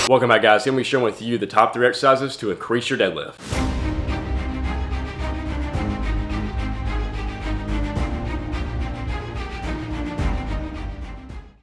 Welcome back, guys. I'm going to be sharing with you the top 3 exercises to increase your deadlift.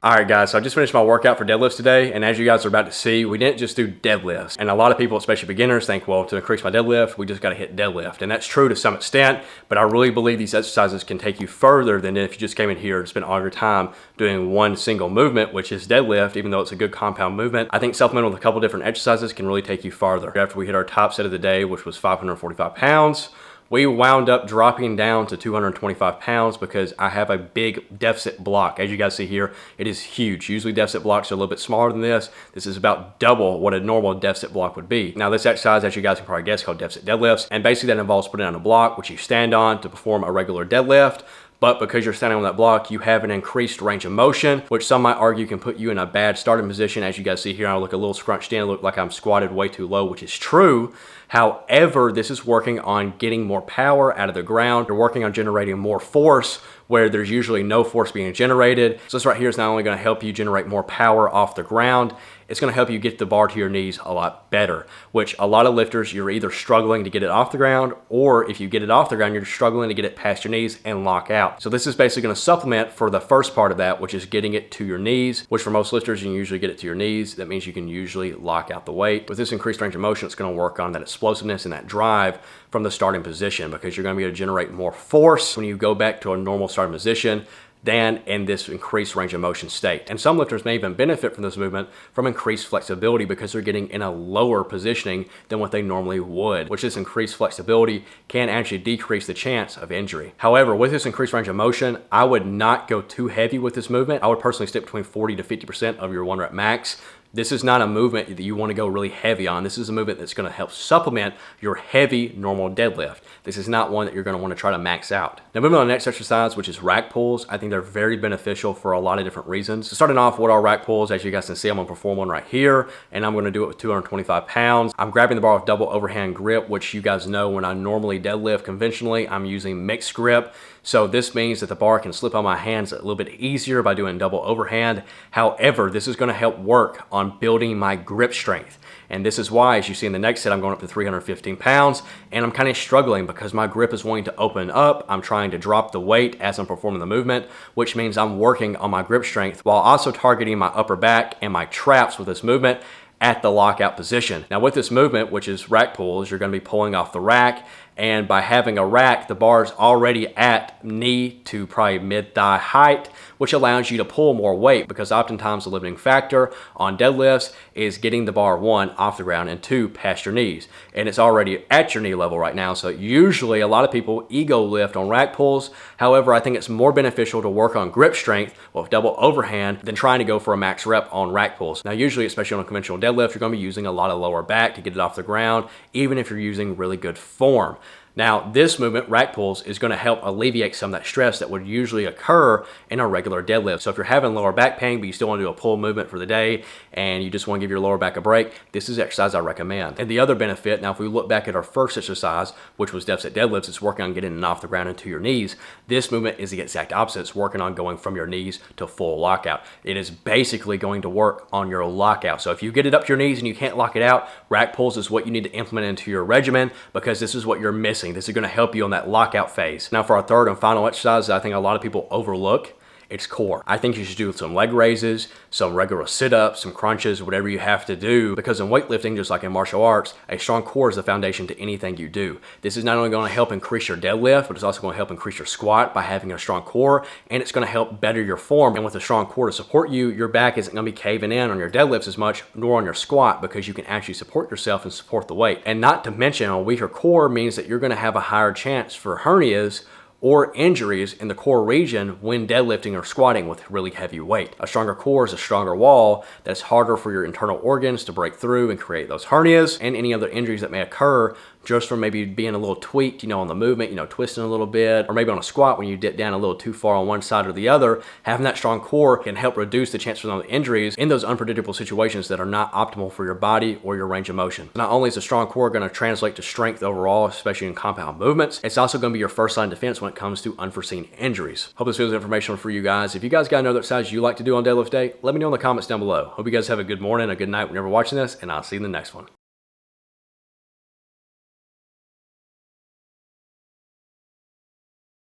Alright guys, so I just finished my workout for deadlifts today, and as you guys are about to see, we didn't just do deadlifts. And a lot of people, especially beginners, think, well, to increase my deadlift, we just got to hit deadlift. And that's true to some extent, but I really believe these exercises can take you further than if you just came in here and spent all your time doing one single movement, which is deadlift, even though it's a good compound movement. I think supplemental with a couple different exercises can really take you farther. After we hit our top set of the day, which was 545 pounds, we wound up dropping down to 225 pounds because I have a big deficit block. As you guys see here, it is huge. Usually deficit blocks are a little bit smaller than this. This is about double what a normal deficit block would be. Now this exercise, as you guys can probably guess, called deficit deadlifts. And basically that involves putting on a block, which you stand on to perform a regular deadlift. But because you're standing on that block, you have an increased range of motion, which some might argue can put you in a bad starting position. As you guys see here, I look a little scrunched in, I look like I'm squatted way too low, which is true. However, this is working on getting more power out of the ground. You're working on generating more force where there's usually no force being generated. So this right here is not only going to help you generate more power off the ground, it's going to help you get the bar to your knees a lot better, which a lot of lifters, you're either struggling to get it off the ground, or if you get it off the ground, you're struggling to get it past your knees and lock out. So this is basically going to supplement for the first part of that, which is getting it to your knees, which for most lifters, you can usually get it to your knees. That means you can usually lock out the weight. With this increased range of motion, it's going to work on that explosiveness and that drive from the starting position, because you're going to be able to generate more force when you go back to a normal starting position than in this increased range of motion state. And some lifters may even benefit from this movement from increased flexibility because they're getting in a lower positioning than what they normally would, which this increased flexibility can actually decrease the chance of injury. However, with this increased range of motion, I would not go too heavy with this movement. I would personally stick between 40 to 50% of your 1 rep max. This is not a movement that you want to go really heavy on. This is a movement that's going to help supplement your heavy normal deadlift. This is not one that you're going to want to try to max out. Now moving on to the next exercise, which is rack pulls. I think they're very beneficial for a lot of different reasons. So starting off, what are rack pulls? As you guys can see, I'm going to perform one right here, and I'm going to do it with 225 pounds. I'm grabbing the bar with double overhand grip, which you guys know when I normally deadlift conventionally, I'm using mixed grip. So this means that the bar can slip on my hands a little bit easier by doing double overhand. However, this is going to help work on building my grip strength. And this is why, as you see in the next set, I'm going up to 315 pounds, and I'm kind of struggling because my grip is wanting to open up. I'm trying to drop the weight as I'm performing the movement, which means I'm working on my grip strength while also targeting my upper back and my traps with this movement at the lockout position. Now with this movement, which is rack pulls, you're going to be pulling off the rack, and by having a rack, the bar is already at knee to probably mid-thigh height, which allows you to pull more weight, because oftentimes the limiting factor on deadlifts is getting the bar, 1, off the ground, and 2, past your knees. And it's already at your knee level right now, so usually a lot of people ego lift on rack pulls. However, I think it's more beneficial to work on grip strength with double overhand than trying to go for a max rep on rack pulls. Now usually, especially on a conventional deadlift, you're going to be using a lot of lower back to get it off the ground, even if you're using really good form. Now, this movement, rack pulls, is going to help alleviate some of that stress that would usually occur in a regular deadlift. So if you're having lower back pain, but you still want to do a pull movement for the day, and you just want to give your lower back a break, this is the exercise I recommend. And the other benefit, now if we look back at our first exercise, which was deficit deadlifts, it's working on getting it off the ground into your knees. This movement is the exact opposite. It's working on going from your knees to full lockout. It is basically going to work on your lockout. So if you get it up to your knees and you can't lock it out, rack pulls is what you need to implement into your regimen, because this is what you're missing. This is going to help you on that lockout phase. Now for our third and final exercise that I think a lot of people overlook, it's core. I think you should do some leg raises, some regular sit-ups, some crunches, whatever you have to do, because in weightlifting, just like in martial arts, a strong core is the foundation to anything you do. This is not only going to help increase your deadlift, but it's also going to help increase your squat by having a strong core, and it's going to help better your form. And with a strong core to support you, your back isn't going to be caving in on your deadlifts as much, nor on your squat, because you can actually support yourself and support the weight. And not to mention, a weaker core means that you're going to have a higher chance for hernias or injuries in the core region when deadlifting or squatting with really heavy weight. A stronger core is a stronger wall that's harder for your internal organs to break through and create those hernias and any other injuries that may occur just from maybe being a little tweaked, on the movement, twisting a little bit, or maybe on a squat when you dip down a little too far on one side or the other. Having that strong core can help reduce the chance for injuries in those unpredictable situations that are not optimal for your body or your range of motion. Not only is a strong core going to translate to strength overall, especially in compound movements, it's also going to be your first line of defense when it comes to unforeseen injuries. Hope this was informational for you guys. If you guys got another exercise you like to do on deadlift day, let me know in the comments down below. Hope you guys have a good morning, a good night whenever watching this, and I'll see you in the next one.